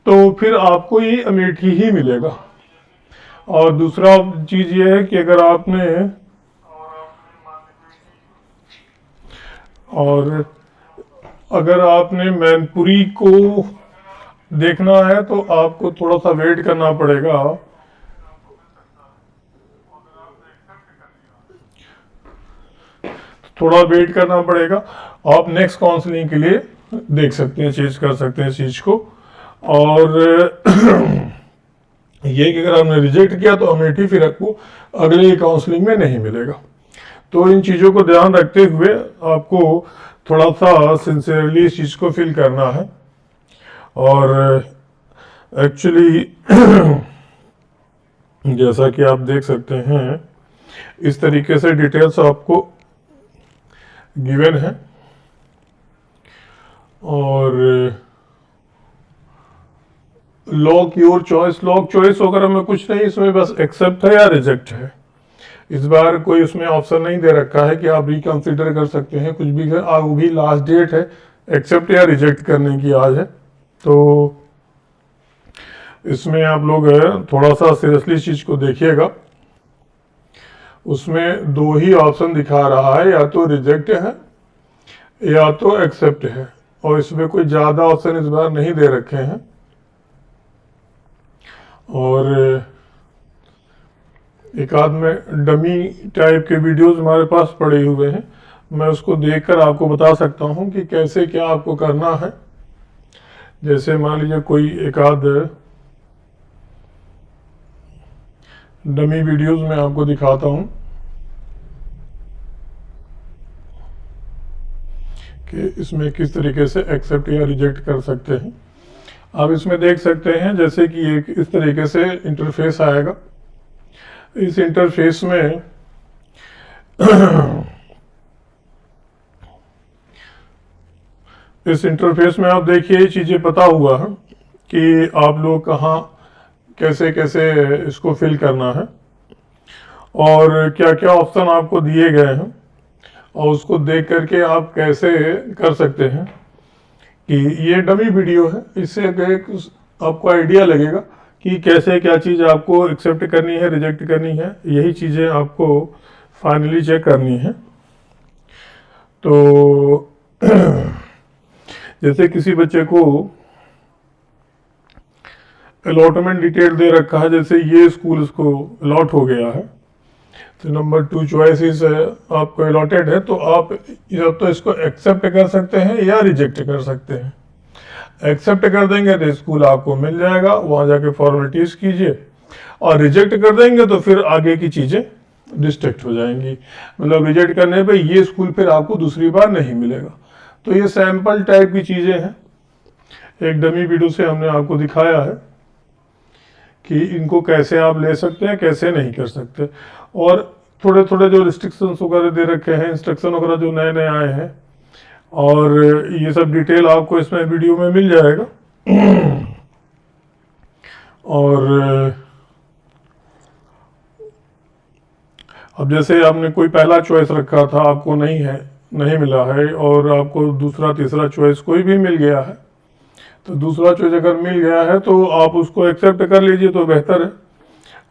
तो फिर आपको ये अमेठी ही मिलेगा। और दूसरा चीज़ ये है कि अगर आपने मैनपुरी को देखना है तो आपको थोड़ा सा वेट करना पड़ेगा। आप नेक्स्ट काउंसलिंग के लिए देख सकते हैं, चेंज कर सकते हैं इस चीज़ को। और ये कि अगर आपने रिजेक्ट किया तो अमेठी फिर आपको अगले काउंसलिंग में नहीं मिलेगा। तो इन चीज़ों को ध्यान रखते हुए आपको थोड़ा सा सिंसियरली इस चीज़ को फिल करना है। और एक्चुअली जैसा कि आप देख सकते हैं इस तरीके से डिटेल्स आपको गिवन है। और lock your choice, lock choice वगैरह में कुछ नहीं, इसमें बस एक्सेप्ट है या रिजेक्ट है। इस बार कोई उसमें ऑप्शन नहीं दे रखा है कि आप रिकंसिडर कर सकते हैं कुछ भी। वो भी लास्ट डेट है एक्सेप्ट या रिजेक्ट करने की आज है। तो इसमें आप लोग थोड़ा सा सीरियसली इस चीज़ को देखिएगा। उसमें दो ही ऑप्शन दिखा रहा है, या तो रिजेक्ट है या तो एक्सेप्ट है, और इसमें कोई ज़्यादा ऑप्शन इस बार नहीं दे रखे हैं। और एक आध में डमी टाइप के वीडियोस हमारे पास पड़े हुए हैं, मैं उसको देखकर आपको बता सकता हूं कि कैसे क्या आपको करना है। जैसे मान लीजिए कोई एक आध डमी वीडियोस मैं आपको दिखाता हूं कि इसमें किस तरीके से एक्सेप्ट या रिजेक्ट कर सकते हैं। आप इसमें देख सकते हैं जैसे कि एक इस तरीके से इंटरफेस आएगा। इस इंटरफेस में आप देखिए ये चीज़ें पता हुआ है कि आप लोग कहाँ कैसे कैसे इसको फिल करना है और क्या क्या ऑप्शन आपको दिए गए हैं, और उसको देख करके आप कैसे कर सकते हैं। कि ये डमी वीडियो है, इससे आपको आइडिया लगेगा कि कैसे क्या चीज़ आपको एक्सेप्ट करनी है, रिजेक्ट करनी है। यही चीज़ें आपको फाइनली चेक करनी है। तो जैसे किसी बच्चे को अलॉटमेंट डिटेल दे रखा है, जैसे ये स्कूल इसको अलॉट हो गया है, तो नंबर 2 चॉइसेस आपको अलॉटेड है, तो आप या तो इसको एक्सेप्ट कर सकते हैं या रिजेक्ट कर सकते हैं। एक्सेप्ट कर देंगे तो स्कूल आपको मिल जाएगा, वहाँ जाके फॉर्मेलिटीज कीजिए, और रिजेक्ट कर देंगे तो फिर आगे की चीज़ें डिस्ट्रैक्ट हो जाएंगी। मतलब रिजेक्ट करने पे ये स्कूल फिर आपको दूसरी बार नहीं मिलेगा। तो ये सैंपल टाइप की चीज़ें हैं, एक डमी वीडियो से हमने आपको दिखाया है कि इनको कैसे आप ले सकते हैं, कैसे नहीं कर सकते। और थोड़े थोड़े जो रिस्ट्रिक्शंस वगैरह दे रखे हैं, इंस्ट्रक्शन वगैरह जो नए नए आए हैं, और ये सब डिटेल आपको इसमें वीडियो में मिल जाएगा। और अब जैसे आपने कोई पहला चॉइस रखा था, आपको नहीं मिला है, और आपको दूसरा तीसरा चॉइस कोई भी मिल गया है, तो दूसरा चॉइस अगर मिल गया है तो आप उसको एक्सेप्ट कर लीजिए तो बेहतर है।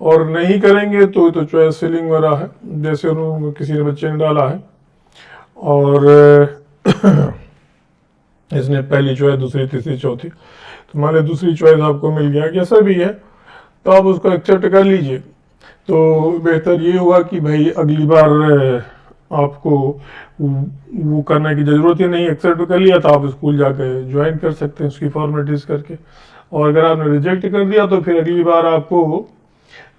और नहीं करेंगे तो चॉइस फिलिंग वगैरह है, जैसे उन्होंने किसी ने बच्चे ने डाला है, और इसने पहली चॉइस, दूसरी, तीसरी, चौथी, तो मान लीजिए दूसरी चॉइस आपको मिल गया, जैसा भी है, तो आप उसको एक्सेप्ट कर लीजिए। तो बेहतर ये हुआ कि भाई अगली बार आपको वो करने की ज़रूरत ही नहीं, एक्सेप्ट कर लिया तो आप स्कूल जाकर ज्वाइन कर सकते हैं उसकी फॉर्मेलिटीज़ करके। और अगर आपने रिजेक्ट कर दिया तो फिर अगली बार आपको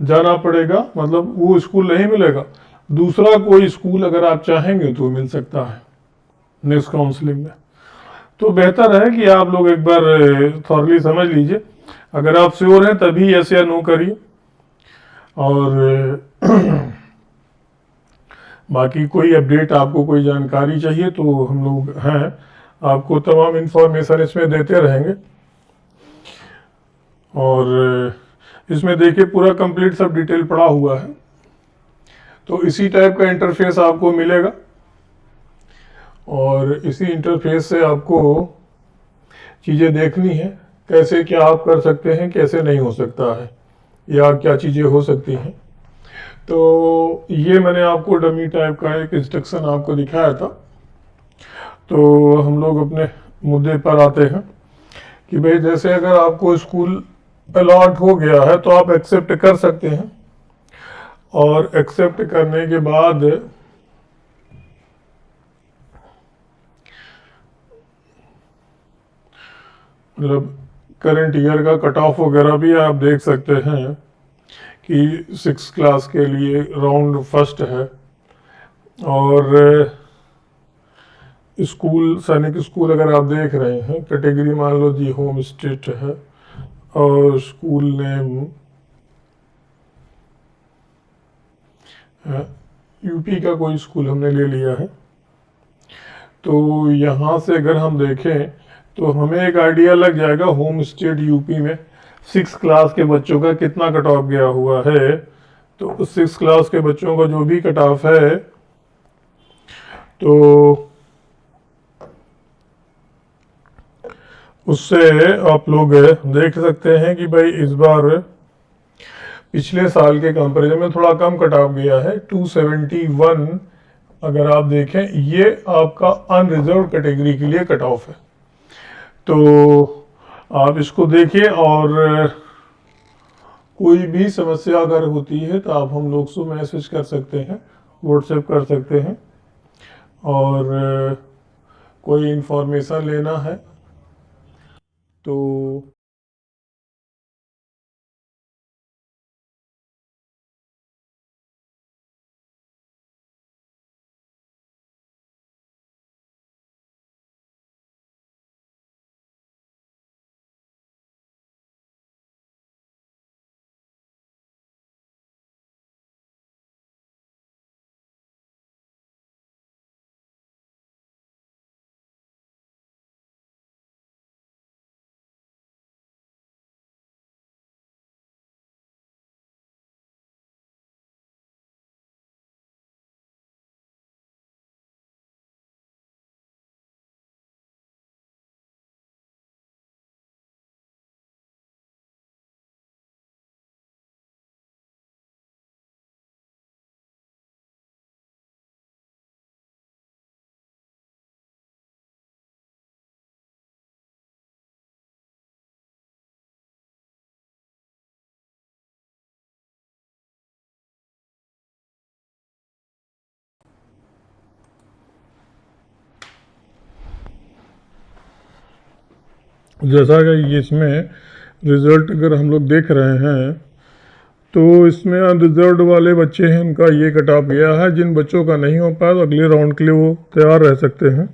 जाना पड़ेगा, मतलब वो स्कूल नहीं मिलेगा, दूसरा कोई स्कूल अगर आप चाहेंगे तो मिल सकता है नेक्स्ट काउंसलिंग में। तो बेहतर है कि आप लोग एक बार थॉरली समझ लीजिए, अगर आप श्योर हैं तभी यस या नो करिए। और बाकी कोई अपडेट, आपको कोई जानकारी चाहिए तो हम लोग हैं, आपको तमाम इंफॉर्मेशन इसमें देते रहेंगे। और इसमें देखिए पूरा कंप्लीट सब डिटेल पड़ा हुआ है। तो इसी टाइप का इंटरफेस आपको मिलेगा, और इसी इंटरफेस से आपको चीज़ें देखनी है। कैसे क्या आप कर सकते हैं, कैसे नहीं हो सकता है, या क्या चीज़ें हो सकती हैं। तो ये मैंने आपको डमी टाइप का एक इंस्ट्रक्शन आपको दिखाया था। तो हम लोग अपने मुद्दे पर आते हैं कि भाई जैसे अगर आपको स्कूल अलॉट हो गया है तो आप एक्सेप्ट कर सकते हैं, और एक्सेप्ट करने के बाद मतलब करंट ईयर का कट ऑफ वगैरह भी आप देख सकते हैं कि 6 क्लास के लिए राउंड फर्स्ट है, और स्कूल सैनिक स्कूल अगर आप देख रहे हैं, कैटेगरी मान लो जी होम स्टेट है, और स्कूल नेम यूपी का कोई स्कूल हमने ले लिया है। तो यहाँ से अगर हम देखें तो हमें एक आइडिया लग जाएगा होम स्टेट यूपी में 6 क्लास के बच्चों का कितना कट ऑफ गया हुआ है। तो 6 क्लास के बच्चों का जो भी कट ऑफ है, तो उससे आप लोग देख सकते हैं कि भाई इस बार पिछले साल के कंपैरिजन में थोड़ा कम कट ऑफ गया है, 271। अगर आप देखें ये आपका अनरिजर्व कैटेगरी के लिए कट ऑफ है। तो आप इसको देखिए, और कोई भी समस्या अगर होती है तो आप हम लोग को मैसेज कर सकते हैं, व्हाट्सएप कर सकते हैं, और कोई इंफॉर्मेशन लेना है तो जैसा कि इसमें रिजल्ट अगर हम लोग देख रहे हैं तो इसमें अनरिजर्व्ड वाले बच्चे हैं, उनका ये कट ऑफ गया है। जिन बच्चों का नहीं हो पाया तो अगले राउंड के लिए वो तैयार रह सकते हैं।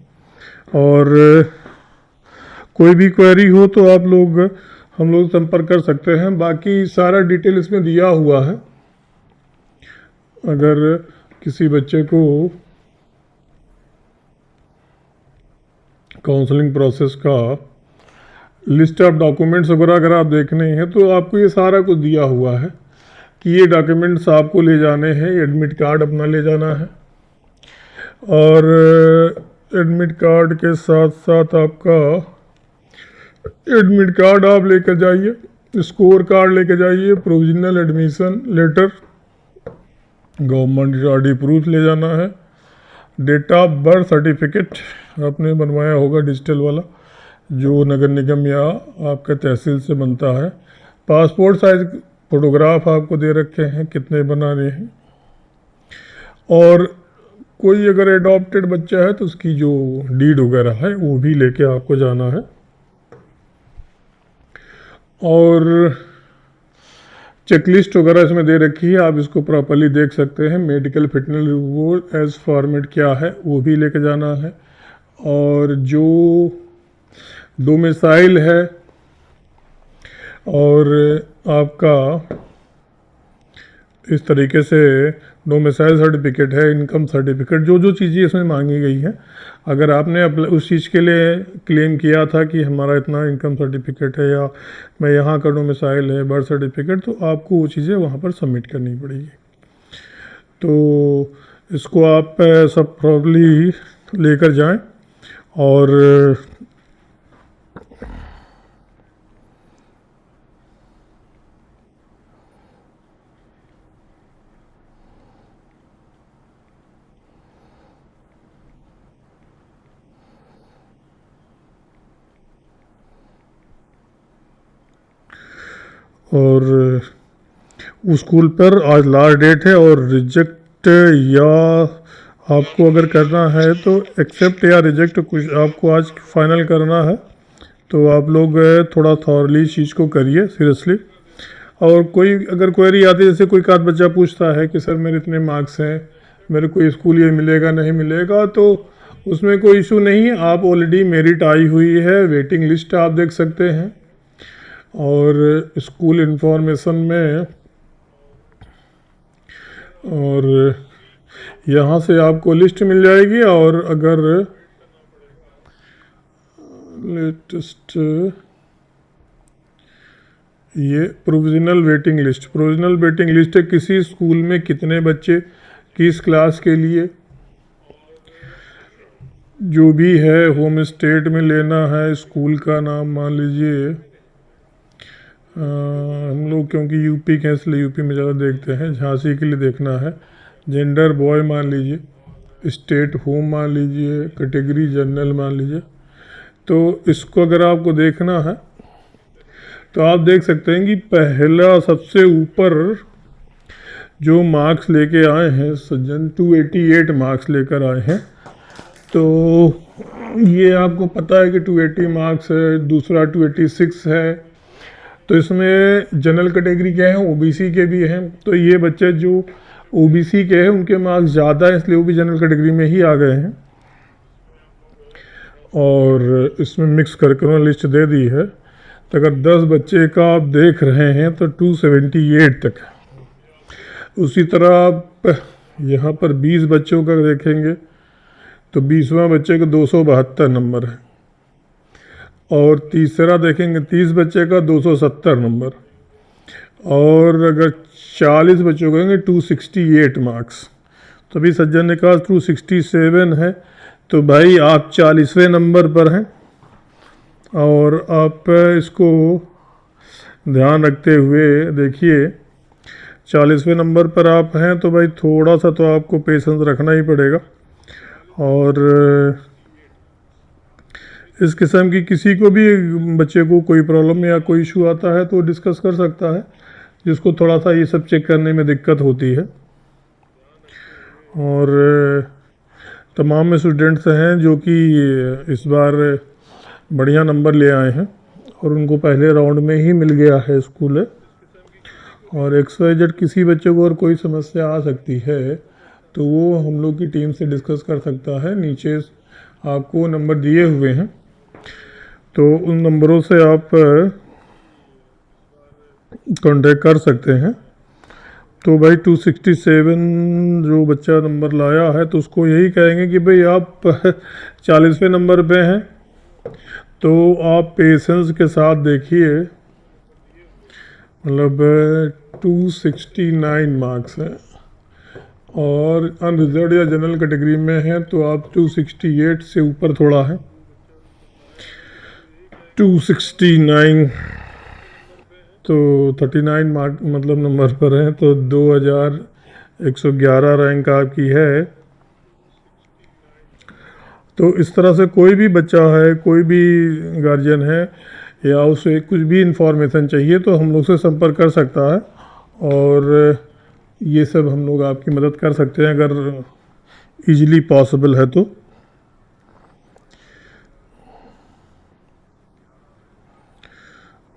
और कोई भी क्वेरी हो तो आप लोग हम लोग संपर्क कर सकते हैं। बाकी सारा डिटेल इसमें दिया हुआ है। अगर किसी बच्चे को काउंसलिंग प्रोसेस का लिस्ट ऑफ डॉक्यूमेंट्स वगैरह अगर आप देखने हैं तो आपको ये सारा कुछ दिया हुआ है कि ये डॉक्यूमेंट्स आपको ले जाने हैं। एडमिट कार्ड अपना ले जाना है, और एडमिट कार्ड के साथ साथ आपका एडमिट कार्ड आप लेकर जाइए, स्कोर कार्ड लेकर जाइए, provisional admission letter, government ID proof ले जाना है, डेट ऑफ बर्थ सर्टिफिकेट आपने बनवाया होगा डिजिटल वाला जो नगर निगम या आपके तहसील से बनता है, पासपोर्ट साइज फोटोग्राफ आपको दे रखे हैं कितने बनाने हैं, और कोई अगर एडॉप्टेड बच्चा है तो उसकी जो डीड वगैरह है वो भी लेके आपको जाना है। और चेकलिस्ट वगैरह इसमें दे रखी है, आप इसको प्रॉपरली देख सकते हैं। Medical fitness report age format क्या है वो भी लेके जाना है, और जो डोमिसाइल है और आपका इस तरीके से डोमिसाइल सर्टिफिकेट है, इनकम सर्टिफिकेट, जो जो चीज़ें इसमें मांगी गई हैं, अगर आपने उस चीज़ के लिए क्लेम किया था कि हमारा इतना इनकम सर्टिफिकेट है या मैं यहाँ का डोमिसाइल है, बर्थ सर्टिफिकेट, तो आपको वो चीज़ें वहाँ पर सबमिट करनी पड़ेगी। तो इसको आप सब प्रॉपर्ली लेकर जाएं, और और उस स्कूल पर आज लास्ट डेट है, और रिजेक्ट या आपको अगर करना है तो एक्सेप्ट या रिजेक्ट कुछ आपको आज फाइनल करना है। तो आप लोग थोड़ा थॉरली इस चीज़ को करिए सीरियसली। और कोई अगर क्वेरी आती है, जैसे कोई का बच्चा पूछता है कि सर मेरे इतने मार्क्स हैं, मेरे को स्कूल ये मिलेगा नहीं मिलेगा, तो उसमें कोई इशू नहीं है। आप ऑलरेडी मेरिट आई हुई है, वेटिंग लिस्ट आप देख सकते हैं, और स्कूल इन्फॉर्मेशन में, और यहाँ से आपको लिस्ट मिल जाएगी। और अगर लेटेस्ट ये प्रोविजनल वेटिंग लिस्ट है, किसी स्कूल में कितने बच्चे किस क्लास के लिए, जो भी है होम स्टेट में लेना है, स्कूल का नाम मान लीजिए, हम लोग क्योंकि यूपी के इसलिए यूपी में ज़्यादा देखते हैं, झांसी के लिए देखना है, जेंडर बॉय मान लीजिए, स्टेट होम मान लीजिए, कैटेगरी जनरल मान लीजिए। तो इसको अगर आपको देखना है तो आप देख सकते हैं कि पहला सबसे ऊपर जो मार्क्स लेके आए हैं सज्जन, 288 मार्क्स लेकर आए हैं। तो ये आपको पता है कि 280 मार्क्स है, दूसरा 286 है। तो इसमें जनरल कैटेगरी के हैं, ओबीसी के भी हैं। तो ये बच्चे जो ओबीसी के हैं उनके मार्क्स ज़्यादा हैं, इसलिए वो भी जनरल कैटेगरी में ही आ गए हैं। और इसमें मिक्स करके उन्होंने लिस्ट दे दी है। तो अगर 10 बच्चे का आप देख रहे हैं तो 278 तक है। उसी तरह आप यहाँ पर 20 बच्चों का देखेंगे तो 20वां बच्चे का 272 नंबर है, और तीसरा देखेंगे 30 बच्चे का 270 नंबर, और अगर 40 बच्चों का 268 मार्क्स। तो अभी सज्जन ने कहा 267 है, तो भाई आप 40वें नंबर पर हैं। और आप इसको ध्यान रखते हुए देखिए, 40वें नंबर पर आप हैं, तो भाई थोड़ा सा तो आपको पेशेंस रखना ही पड़ेगा। और इस किस्म की किसी को भी बच्चे को कोई प्रॉब्लम या कोई इशू आता है तो डिस्कस कर सकता है, जिसको थोड़ा सा ये सब चेक करने में दिक्कत होती है। और तमाम स्टूडेंट्स हैं जो कि इस बार बढ़िया नंबर ले आए हैं, और उनको पहले राउंड में ही मिल गया है स्कूल। और XYZ किसी बच्चे को और कोई समस्या आ सकती है तो वो हम लोग की टीम से डिस्कस कर सकता है। नीचे आपको नंबर दिए हुए हैं, तो उन नंबरों से आप कांटेक्ट कर सकते हैं। तो भाई 267 जो बच्चा नंबर लाया है, तो उसको यही कहेंगे कि भाई आप 40वें नंबर पे हैं, तो आप पेशेंस के साथ देखिए, मतलब 269 मार्क्स हैं, और अनरिजर्व या जनरल कैटेगरी में है तो आप 268 से ऊपर थोड़ा है, 269, तो 39 मार्क मतलब नंबर पर है, तो 2111 रैंक आपकी है। तो इस तरह से कोई भी बच्चा है, कोई भी गार्जियन है, या उसे कुछ भी इंफॉर्मेशन चाहिए तो हम लोग से संपर्क कर सकता है, और ये सब हम लोग आपकी मदद कर सकते हैं अगर इजीली पॉसिबल है तो।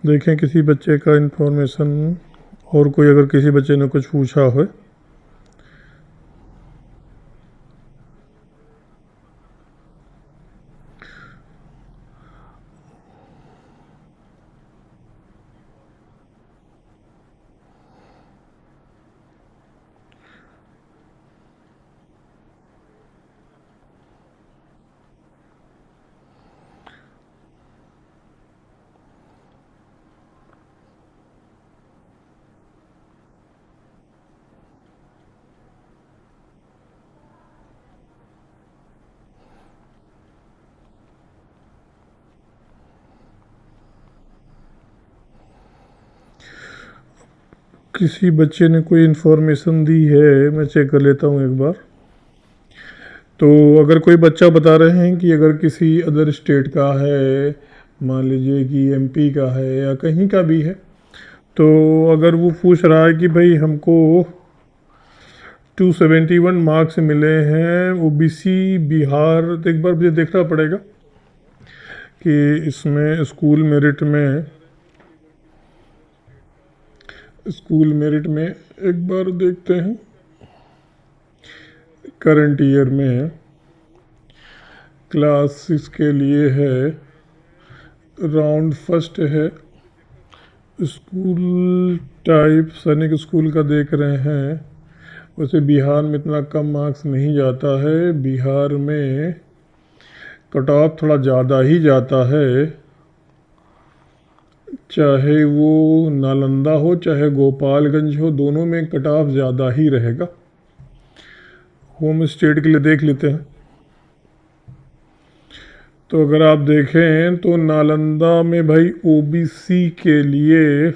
देखें किसी बच्चे का इंफॉर्मेशन, और कोई अगर किसी बच्चे ने कुछ पूछा हो। किसी बच्चे ने कोई इन्फॉर्मेशन दी है, मैं चेक कर लेता हूँ एक बार। तो अगर कोई बच्चा बता रहे हैं कि अगर किसी अदर स्टेट का है, मान लीजिए कि MP का है या कहीं का भी है, तो अगर वो पूछ रहा है कि भाई हमको 271 मार्क्स मिले हैं ओबीसी बिहार, तो एक बार मुझे देखना पड़ेगा कि इसमें स्कूल मेरिट में एक बार देखते हैं। करंट ईयर में क्लास 6 के लिए है, राउंड फर्स्ट है, स्कूल टाइप सैनिक स्कूल का देख रहे हैं। वैसे बिहार में इतना कम मार्क्स नहीं जाता है, बिहार में कट ऑफ थोड़ा ज़्यादा ही जाता है, चाहे वो नालंदा हो चाहे गोपालगंज हो, दोनों में कट ऑफ ज़्यादा ही रहेगा। होम स्टेट के लिए देख लेते हैं। तो अगर आप देखें तो नालंदा में भाई ओबीसी के लिए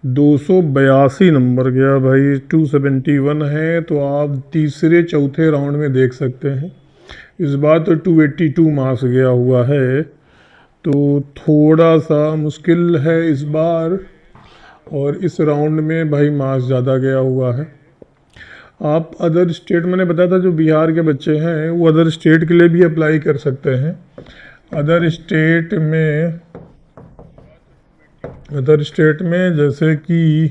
282 नंबर गया भाई, 271 है, तो आप तीसरे चौथे राउंड में देख सकते हैं। इस बार तो 282 मार्क्स गया हुआ है, तो थोड़ा सा मुश्किल है इस बार। और इस राउंड में भाई मार्क्स ज़्यादा गया हुआ है। आप अदर स्टेट, मैंने बताया था जो बिहार के बच्चे हैं वो अदर स्टेट के लिए भी अप्लाई कर सकते हैं। अदर स्टेट में जैसे कि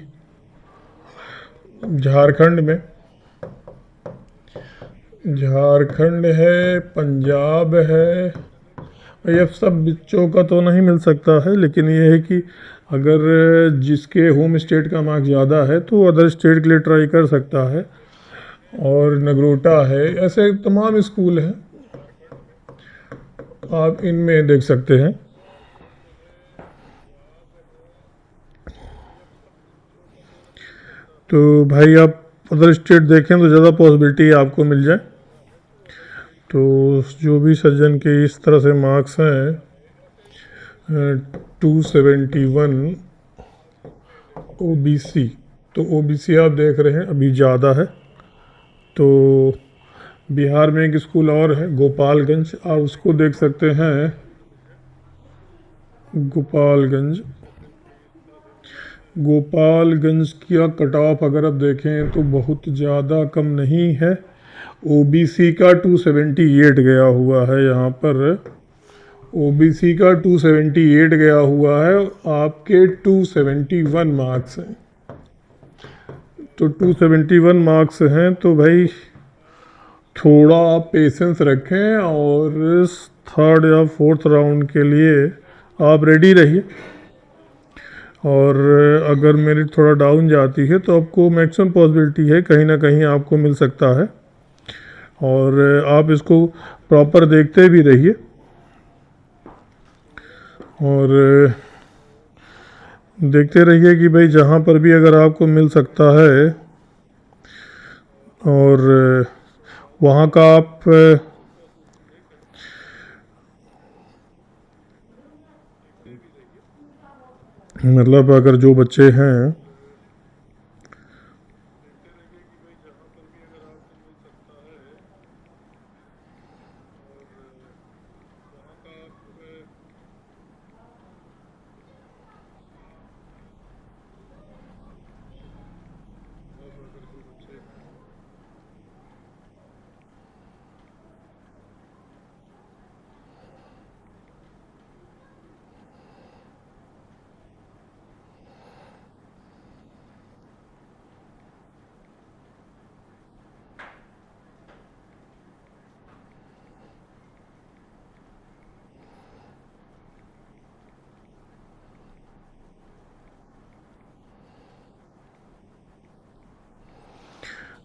झारखंड है, पंजाब है, ये सब बच्चों का तो नहीं मिल सकता है, लेकिन ये है कि अगर जिसके होम स्टेट का मार्क्स ज़्यादा है तो अदर स्टेट के लिए ट्राई कर सकता है। और नगरोटा है, ऐसे तमाम स्कूल हैं, आप इनमें देख सकते हैं। तो भाई आप अदर स्टेट देखें तो ज़्यादा पॉसिबिलिटी आपको मिल जाए। तो जो भी सज्जन के इस तरह से मार्क्स हैं 271 ओबीसी, तो ओबीसी आप देख रहे हैं अभी ज़्यादा है। तो बिहार में एक स्कूल और है गोपालगंज, आप उसको देख सकते हैं। गोपालगंज का कट ऑफ अगर आप देखें तो बहुत ज़्यादा कम नहीं है। ओबीसी का 278 गया हुआ है, यहाँ पर ओबीसी का 278 गया हुआ है, आपके 271 मार्क्स हैं। तो 271 मार्क्स हैं, तो भाई थोड़ा आप पेशेंस रखें और थर्ड या फोर्थ राउंड के लिए आप रेडी रहिए। और अगर मेरिट थोड़ा डाउन जाती है तो आपको मैक्सिमम पॉसिबिलिटी है कहीं ना कहीं आपको मिल सकता है। और आप इसको प्रॉपर देखते भी रहिए। और देखते रहिए कि भाई जहाँ पर भी अगर आपको मिल सकता है और वहाँ का आप मतलब अगर जो बच्चे हैं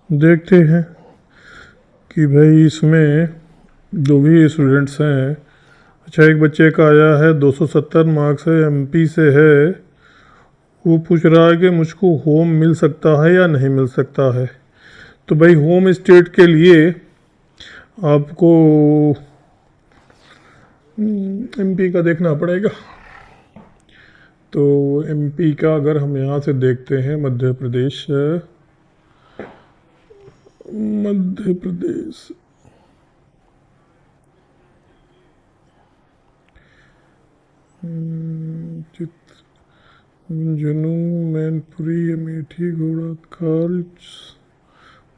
देखते हैं कि भाई इसमें जो भी स्टूडेंट्स हैं। अच्छा, एक बच्चे का आया है 270 मार्क्स है, एमपी से है। वो पूछ रहा है कि मुझको होम मिल सकता है या नहीं मिल सकता है। तो भाई होम स्टेट के लिए आपको एमपी का देखना पड़ेगा। तो एमपी का अगर हम यहाँ से देखते हैं मध्य प्रदेश झुंझुनू, मैनपुरी, अमेठी, घोड़ा खाल,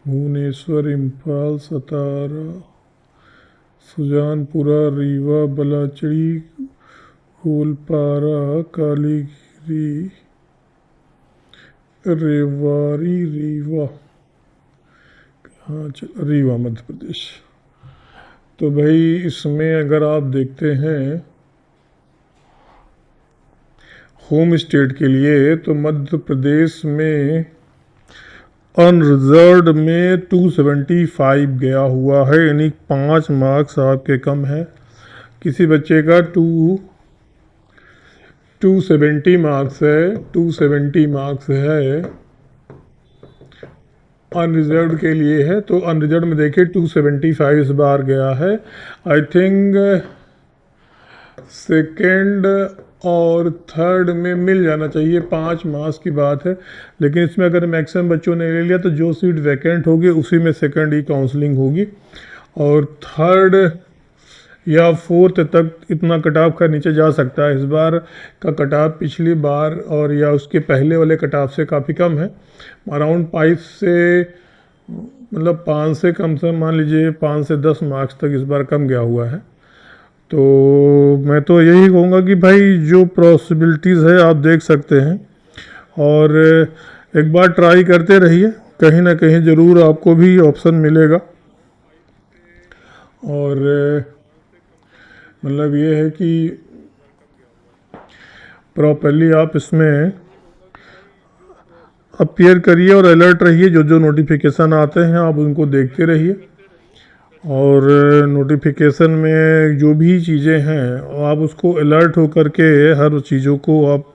भुवनेश्वर, इम्फाल, सतारा, सुजानपुरा, रीवा, बलाचड़ी, गोलपारा, कालीगिरी, रेवाड़ी, रीवा, हाँ चल रीवा मध्य प्रदेश। तो भाई इसमें अगर आप देखते हैं होम स्टेट के लिए तो मध्य प्रदेश में अनरिजर्व्ड में 275 गया हुआ है, यानी 5 मार्क्स आपके कम है। किसी बच्चे का 270 मार्क्स है, 270 मार्क्स है, अनरिजर्व्ड के लिए है। तो अनरिजर्व्ड में देखिए 275 इस बार गया है। आई थिंक सेकेंड और थर्ड में मिल जाना चाहिए, 5 मार्क्स की बात है। लेकिन इसमें अगर मैक्सिमम बच्चों ने ले लिया तो जो सीट वैकेंट होगी उसी में सेकंड ही काउंसलिंग होगी, और थर्ड या फोर्थ तक इतना कट ऑफ का नीचे जा सकता है। इस बार का कट ऑफ पिछली बार और या उसके पहले वाले कट ऑफ से काफ़ी कम है, अराउंड 5 से मतलब 5 से कम से मान लीजिए 5 से 10 मार्क्स तक इस बार कम गया हुआ है। तो मैं तो यही कहूँगा कि भाई जो पॉसिबिलिटीज़ है आप देख सकते हैं, और एक बार ट्राई करते रहिए, कहीं ना कहीं ज़रूर आपको भी ऑप्शन मिलेगा। और मतलब ये है कि प्रॉपरली आप इसमें अपीयर करिए और अलर्ट रहिए, जो जो नोटिफिकेशन आते हैं आप उनको देखते रहिए, और नोटिफिकेशन में जो भी चीज़ें हैं आप उसको अलर्ट हो करके हर चीज़ों को आप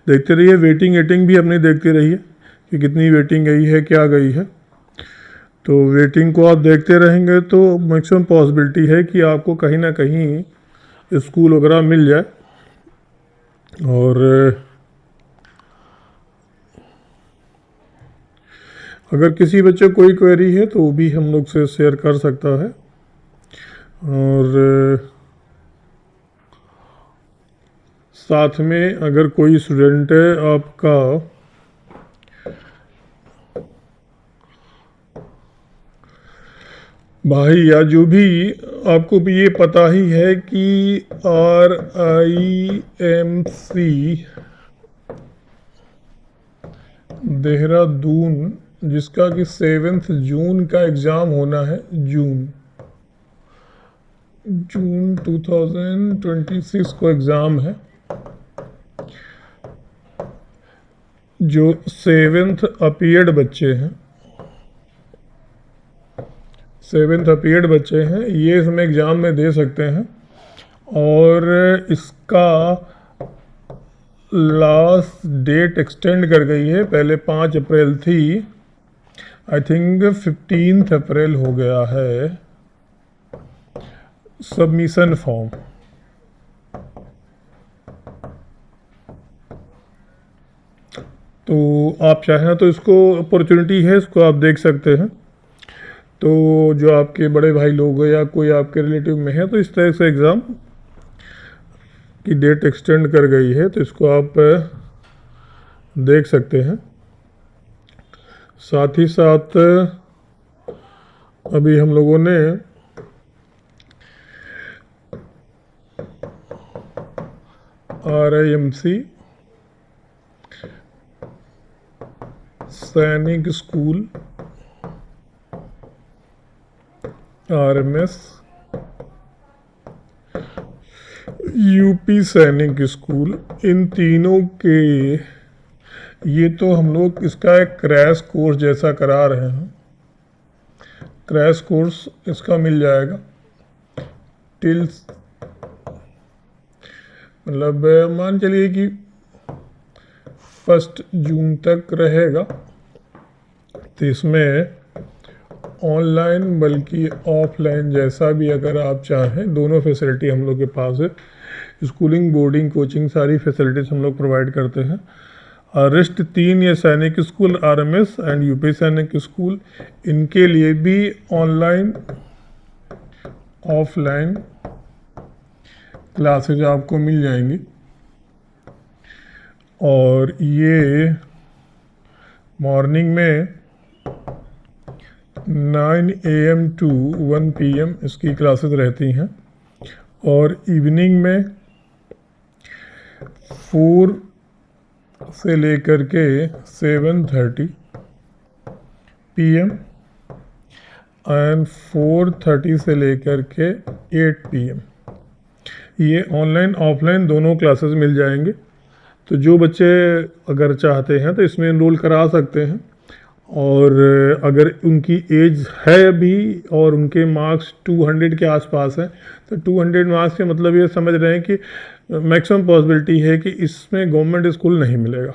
देखते रहिए। वेटिंग भी अपनी देखते रहिए कि कितनी वेटिंग गई है, क्या गई है। तो वेटिंग को आप देखते रहेंगे तो मैक्सिमम पॉसिबिलिटी है कि आपको कहीं ना कहीं स्कूल वगैरह मिल जाए। और अगर किसी बच्चे को कोई क्वेरी है तो वो भी हम लोग से शेयर कर सकता है। और साथ में अगर कोई स्टूडेंट है आपका भाई या जो भी, आपको भी ये पता ही है कि RIMC देहरादून, जिसका कि 7 जून का एग्ज़ाम होना है, जून 2026 को एग्ज़ाम है। जो 7th अपीयर्ड बच्चे हैं, 7th अपीयर्ड बच्चे हैं, ये इसमें एग्ज़ाम में दे सकते हैं। और इसका लास्ट डेट एक्सटेंड कर गई है, पहले 5 अप्रैल थी, आई थिंक 15 अप्रैल हो गया है सबमिशन फॉर्म। तो आप चाहें तो इसको अपॉर्चुनिटी है, इसको आप देख सकते हैं। तो जो आपके बड़े भाई लोग हैं या कोई आपके रिलेटिव में है, तो इस तरह से एग्ज़ाम की डेट एक्सटेंड कर गई है, तो इसको आप देख सकते हैं। साथ ही साथ अभी हम लोगों ने RIMC सैनिक स्कूल, RMS UP सैनिक स्कूल, इन तीनों के ये तो हम लोग इसका एक क्रैश कोर्स जैसा करा रहे हैं। क्रैश कोर्स इसका मिल जाएगा टिल, मतलब मान चलिए कि 1 जून तक रहेगा। तो इसमें ऑनलाइन बल्कि ऑफलाइन जैसा भी अगर आप चाहें, दोनों फैसिलिटी हम लोग के पास है। स्कूलिंग, बोर्डिंग, कोचिंग सारी फैसिलिटीज़ हम लोग प्रोवाइड करते हैं। रेस्ट 3 ये सैनिक स्कूल, RMS एंड UP सैनिक स्कूल, इनके लिए भी ऑनलाइन ऑफलाइन क्लासेज आपको मिल जाएंगी। और ये मॉर्निंग में 9 AM टू 1 PM इसकी क्लासेस रहती हैं, और इवनिंग में 4 से लेकर के 7:30 PM एंड 4:30 से लेकर के 8 PM। ये ऑनलाइन ऑफलाइन दोनों क्लासेस मिल जाएंगे। तो जो बच्चे अगर चाहते हैं तो इसमें इनरोल करा सकते हैं, और अगर उनकी एज है भी और उनके मार्क्स 200 के आसपास हैं तो 200 मार्क्स के मतलब ये समझ रहे हैं कि मैक्सिमम पॉसिबिलिटी है कि इसमें गवर्नमेंट स्कूल नहीं मिलेगा।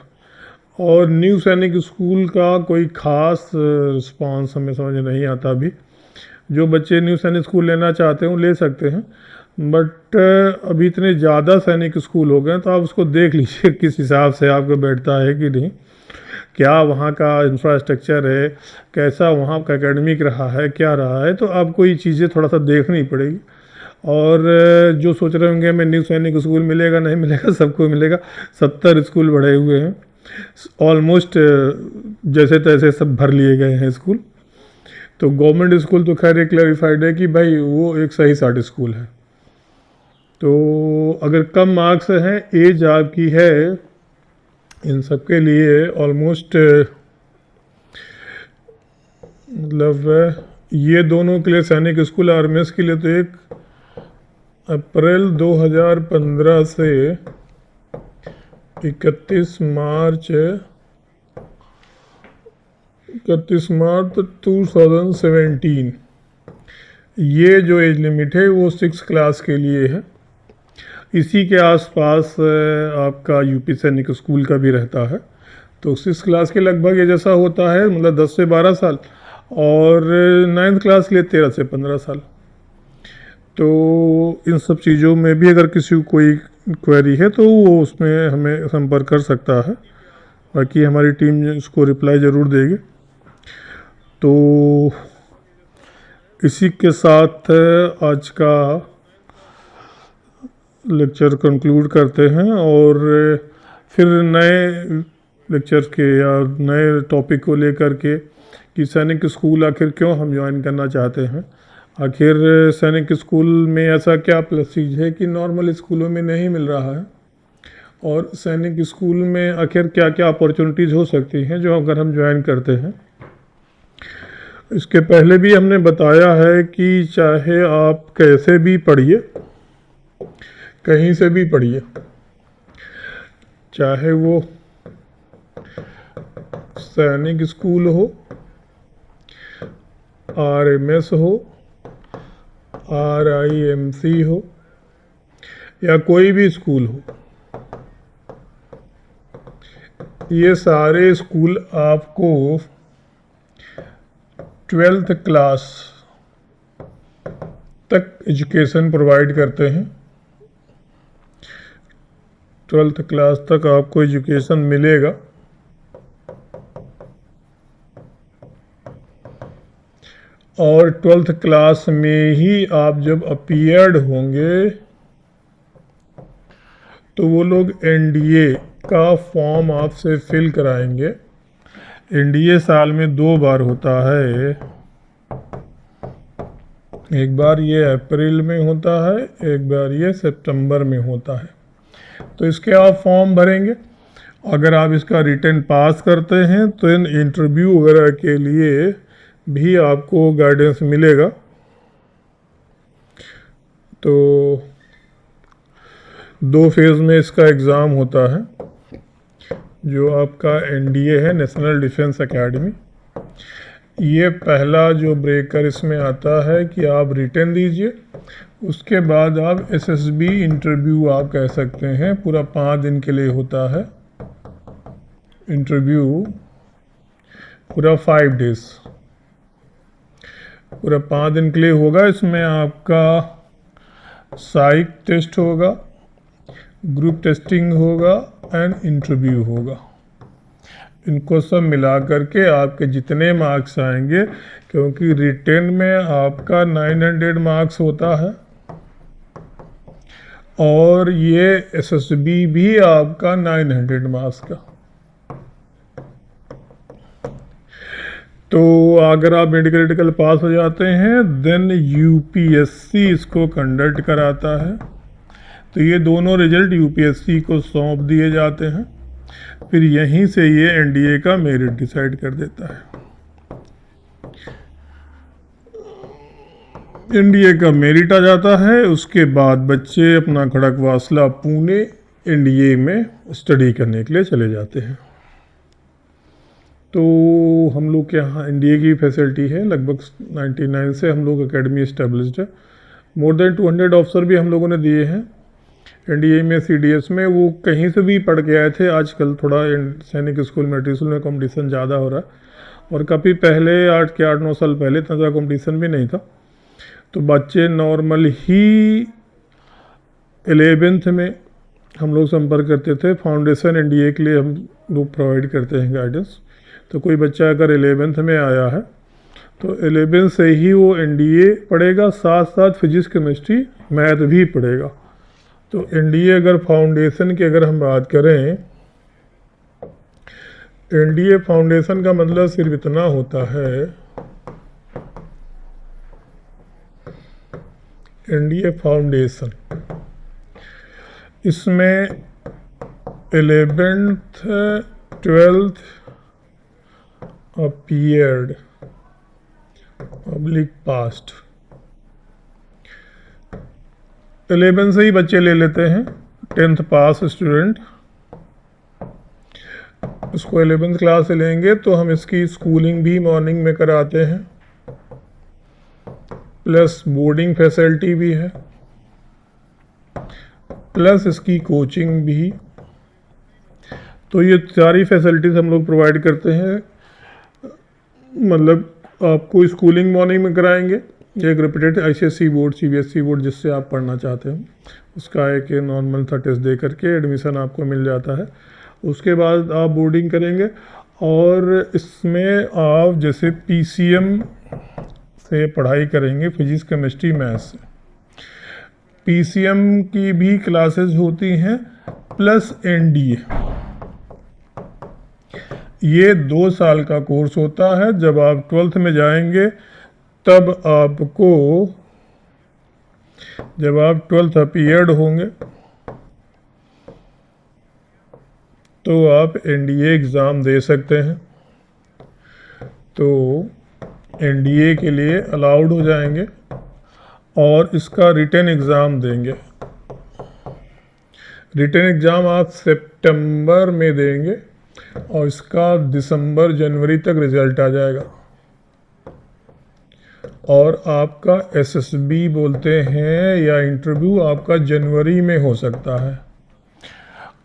और न्यू सैनिक स्कूल का कोई ख़ास रिस्पांस हमें समझ नहीं आता अभी। जो बच्चे न्यू सैनिक स्कूल लेना चाहते हैं वो ले सकते हैं, बट अभी इतने ज़्यादा सैनिक स्कूल हो गए तो आप उसको देख लीजिए किस हिसाब से आपको बैठता है कि नहीं, क्या वहाँ का इंफ्रास्ट्रक्चर है, कैसा वहाँ का एकेडमिक रहा है, क्या रहा है। तो आपको ये चीज़ें थोड़ा सा देखनी पड़ेगी। और जो सोच रहे होंगे मैं न्यू सैनिक स्कूल मिलेगा नहीं मिलेगा, सबको मिलेगा। 70 स्कूल बढ़े हुए हैं, ऑलमोस्ट जैसे तैसे सब भर लिए गए हैं स्कूल। तो गवर्नमेंट स्कूल तो खैर एक क्लैरिफाइड है कि भाई वो एक सही साट स्कूल है। तो अगर कम मार्क्स हैं, एज आपकी है, इन सब के लिए ऑलमोस्ट मतलब ये दोनों के लिए सैनिक स्कूल आर्मीज के लिए तो एक अप्रैल 2015 से 31 मार्च 2017 ये जो एज लिमिट है वो 6 क्लास के लिए है। इसी के आसपास आपका यूपी सैनिक स्कूल का भी रहता है। तो 6 क्लास के लगभग ये जैसा होता है, मतलब 10 से 12 साल, और 9th क्लास के लिए 13 से 15 साल। तो इन सब चीज़ों में भी अगर किसी को कोई क्वेरी है तो वो उसमें हमें संपर्क कर सकता है, बाकी हमारी टीम इसको रिप्लाई ज़रूर देगी। तो इसी के साथ आज का लेक्चर कंक्लूड करते हैं, और फिर नए लेक्चर के या नए टॉपिक को लेकर के कि सैनिक स्कूल आखिर क्यों हम ज्वाइन करना चाहते हैं, आखिर सैनिक स्कूल में ऐसा क्या प्लस चीज़ है कि नॉर्मल स्कूलों में नहीं मिल रहा है, और सैनिक स्कूल में आखिर क्या क्या अपॉर्चुनिटीज़ हो सकती हैं जो अगर हम ज्वाइन करते हैं। इसके पहले भी हमने बताया है कि चाहे आप कैसे भी पढ़िए, कहीं से भी पढ़िए, चाहे वो सैनिक स्कूल हो, RMS हो, RIMC हो, या कोई भी स्कूल हो, ये सारे स्कूल आपको 12th क्लास तक एजुकेशन प्रोवाइड करते हैं। 12th क्लास तक आपको एजुकेशन मिलेगा, और 12th क्लास में ही आप जब अपीयर्ड होंगे तो वो लोग NDA का फॉर्म आपसे फिल कराएंगे। NDA साल में 2 बार होता है, एक बार ये अप्रैल में होता है, एक बार ये सितंबर में होता है। तो इसके आप फॉर्म भरेंगे। अगर आप इसका रिटन पास करते हैं तो इन इंटरव्यू वगैरह के लिए भी आपको गाइडेंस मिलेगा। तो 2 फेज़ में इसका एग्ज़ाम होता है। जो आपका NDA है, नेशनल डिफेंस एकेडमी, ये पहला जो ब्रेकर इसमें आता है कि आप रिटन दीजिए, उसके बाद आप SSB इंटरव्यू आप कह सकते हैं, पूरा 5 दिन के लिए होता है इंटरव्यू, पूरा 5 डेज़, पूरा 5 दिन के लिए होगा। इसमें आपका साइक टेस्ट होगा, ग्रुप टेस्टिंग होगा एंड इंटरव्यू होगा। इनको सब मिला करके आपके जितने मार्क्स आएंगे, क्योंकि रिटेन में आपका 900 मार्क्स होता है और ये SSB भी आपका 900 मार्क्स का। तो अगर आप मेडिकल पास हो जाते हैं देन UPSC इसको कंडक्ट कराता है। तो ये दोनों रिजल्ट UPSC को सौंप दिए जाते हैं, फिर यहीं से ये NDA का मेरिट डिसाइड कर देता है। NDA का मेरिट आ जाता है, उसके बाद बच्चे अपना खड़गवासला पुणे NDA में स्टडी करने के लिए चले जाते हैं। तो हम लोग के यहाँ NDA की फैसिलिटी है, लगभग 99 से हम लोग एकेडमी इस्टेब्लिश्ड है। मोर देन 200 ऑफिसर भी हम लोगों ने दिए हैं NDA में, CDS में। वो कहीं से भी पढ़ के आए थे। आजकल थोड़ा सैनिक स्कूल मिलिट्री स्कूल में कंपटीशन ज़्यादा हो रहा है, और काफ़ी पहले 8-9 साल पहले इतना ज़्यादा कंपटीशन भी नहीं था। तो बच्चे नॉर्मल ही 11th में हम लोग संपर्क करते थे। फाउंडेशन NDA के लिए हम लोग प्रोवाइड करते हैं गाइडेंस। तो कोई बच्चा अगर 11th में आया है तो 11th से ही वो NDA पढ़ेगा, साथ साथ फिजिक्स केमिस्ट्री मैथ भी पढ़ेगा। तो NDA अगर फाउंडेशन की अगर हम बात करें, NDA फाउंडेशन का मतलब सिर्फ इतना होता है, NDA फाउंडेशन इसमें 11th 12th appeared public past 11 से ही बच्चे ले लेते हैं। 10th पास स्टूडेंट उसको 11th क्लास से लेंगे तो हम इसकी स्कूलिंग भी मॉर्निंग में कराते हैं, प्लस बोर्डिंग फैसिलिटी भी है, प्लस इसकी कोचिंग भी। तो ये सारी फैसिलिटीज़ हम लोग प्रोवाइड करते हैं। मतलब आपको स्कूलिंग मॉर्निंग में कराएंगे, एक repeated ICSE board CBSE board जिससे आप पढ़ना चाहते हैं उसका एक नॉर्मल सा टेस्ट दे करके एडमिशन आपको मिल जाता है। उसके बाद आप बोर्डिंग करेंगे, और इसमें आप जैसे PCM से पढ़ाई करेंगे, फिजिक्स केमिस्ट्री मैथ्स से। PCM की भी क्लासेस होती हैं, प्लस NDA। ये 2 साल का कोर्स होता है। जब आप 12th में जाएंगे तब आपको, जब आप 12th अपीयर्ड होंगे तो आप NDA एग्ज़ाम दे सकते हैं। तो NDA के लिए अलाउड हो जाएंगे और इसका रिटन एग्ज़ाम देंगे। रिटन एग्ज़ाम आप सितंबर में देंगे और इसका दिसंबर जनवरी तक रिज़ल्ट आ जाएगा। और आपका SSB बोलते हैं या इंटरव्यू आपका जनवरी में हो सकता है,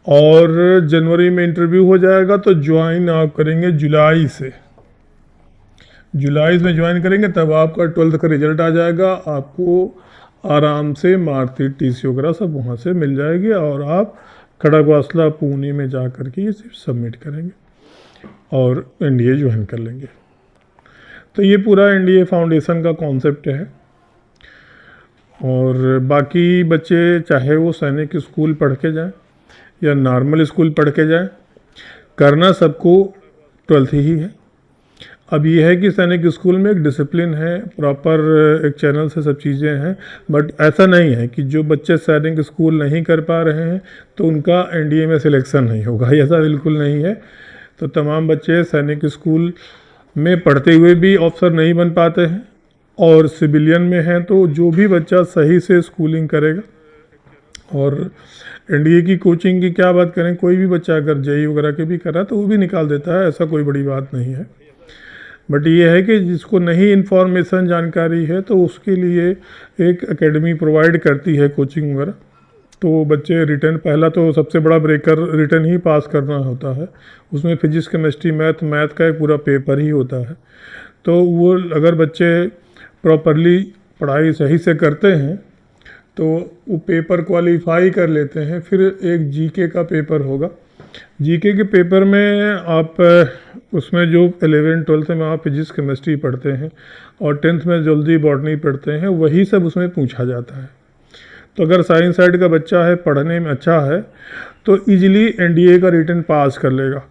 और जनवरी में इंटरव्यू हो जाएगा तो ज्वाइन आप करेंगे जुलाई से। जुलाई में ज्वाइन करेंगे तब आपका 12th का रिज़ल्ट आ जाएगा। आपको आराम से मार्कशीट TC वगैरह सब वहाँ से मिल जाएगी, और आप खड़गवासला पुणे में जा कर के ये सिर्फ सबमिट करेंगे और NDA ज्वाइन कर लेंगे। तो ये पूरा NDA फाउंडेशन का कॉन्सेप्ट है। और बाकी बच्चे चाहे वो सैनिक स्कूल पढ़ के जाएं या नॉर्मल स्कूल पढ़ के जाएं, करना सबको 12th ही है। अब ये है कि सैनिक स्कूल में एक डिसिप्लिन है, प्रॉपर एक चैनल से सब चीज़ें हैं, बट ऐसा नहीं है कि जो बच्चे सैनिक स्कूल नहीं कर पा रहे हैं तो उनका NDA में सिलेक्शन नहीं होगा, ऐसा बिल्कुल नहीं है। तो तमाम बच्चे सैनिक स्कूल में पढ़ते हुए भी ऑफिसर नहीं बन पाते हैं, और सिविलियन में हैं तो जो भी बच्चा सही से स्कूलिंग करेगा। और NDA की कोचिंग की क्या बात करें, कोई भी बच्चा अगर JEE वगैरह के भी करा तो वो भी निकाल देता है, ऐसा कोई बड़ी बात नहीं है। बट ये है कि जिसको नहीं इन्फॉर्मेशन जानकारी है तो उसके लिए एक एकेडमी प्रोवाइड करती है कोचिंग वगैरह। तो बच्चे रिटन, पहला तो सबसे बड़ा ब्रेकर रिटन ही पास करना होता है। उसमें फिजिक्स केमिस्ट्री मैथ का एक पूरा पेपर ही होता है। तो वो अगर बच्चे प्रॉपरली पढ़ाई सही से करते हैं तो वो पेपर क्वालिफाई कर लेते हैं। फिर एक GK का पेपर होगा। GK के पेपर में आप उसमें जो 11 12th में आप फिजिक्स केमिस्ट्री पढ़ते हैं और 10th में जल्दी बॉटनी पढ़ते हैं, वही सब उसमें पूछा जाता है। तो अगर साइंस साइड का बच्चा है, पढ़ने में अच्छा है, तो इजीली एनडीए का रिटन पास कर लेगा।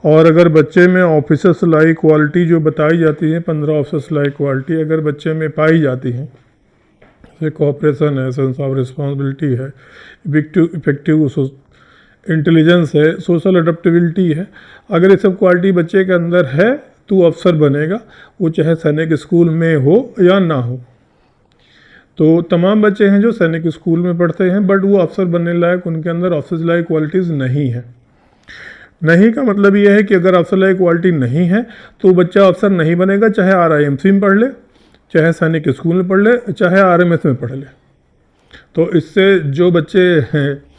और अगर बच्चे में ऑफिसर्स लाइक क्वालिटी जो बताई जाती है, 15 ऑफिसर्स लाइक क्वालिटी अगर बच्चे में पाई जाती हैं, जैसे कोऑपरेशन है, सेंस ऑफ रिस्पॉन्सिबिलिटी है, इफेक्टिव इंटेलिजेंस है, सोशल अडेप्टेबिलिटी है, अगर ये सब क्वालिटी बच्चे के अंदर है तो वो अफसर बनेगा, वो चाहे सैनिक स्कूल में हो या ना हो। तो तमाम बच्चे हैं जो सैनिक स्कूल में पढ़ते हैं, बट वो अफसर बनने लायक, उनके अंदर अफसर लायक क्वालिटीज़ नहीं है। नहीं का मतलब ये है कि अगर अफसर लायक क्वालिटी नहीं है तो बच्चा अफसर नहीं बनेगा, चाहे आरआईएमसी में पढ़ ले, चाहे सैनिक स्कूल में पढ़ ले, चाहे आरएमएस में पढ़ ले। तो इससे जो बच्चे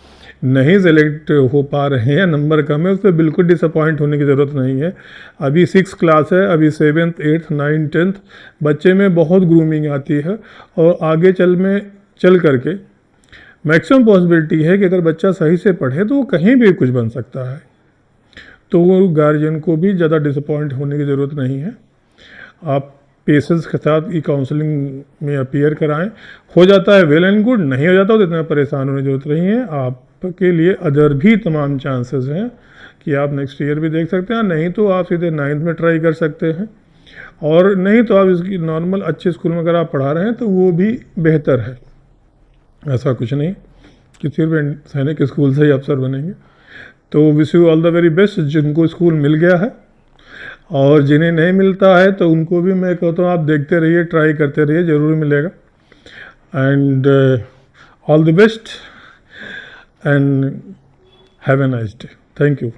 नहीं सेलेक्ट हो पा रहे हैं, नंबर कम है, उस पर बिल्कुल डिसअपॉइंट होने की ज़रूरत नहीं है। अभी 6 क्लास है, अभी 7th 8th 9th 10th बच्चे में बहुत ग्रूमिंग आती है, और आगे चल करके मैक्सिमम पॉसिबिलिटी है कि अगर बच्चा सही से पढ़े तो वो कहीं भी कुछ बन सकता है। तो वो गार्जियन को भी ज़्यादा डिसअपॉइंट होने की ज़रूरत नहीं है। आप पेशेंस के साथ ये काउंसलिंग में अपीयर कराएं, हो जाता है वेल एंड गुड, नहीं हो जाता तो इतना परेशान होने की ज़रूरत नहीं है। आपके लिए अदर भी तमाम चांसेस हैं कि आप नेक्स्ट ईयर भी देख सकते हैं, नहीं तो आप सीधे 9th में ट्राई कर सकते हैं, और नहीं तो आप इसकी नॉर्मल अच्छे स्कूल में अगर आप पढ़ा रहे हैं तो वो भी बेहतर है। ऐसा कुछ नहीं कि सिर्फ सैनिक स्कूल से ही अफसर बनेंगे। तो wish you all the very best जिनको स्कूल मिल गया है, और जिन्हें नहीं मिलता है तो उनको भी मैं कहता हूँ आप देखते रहिए, ट्राई करते रहिए, ज़रूर मिलेगा। And all the best and have a nice day. Thank you.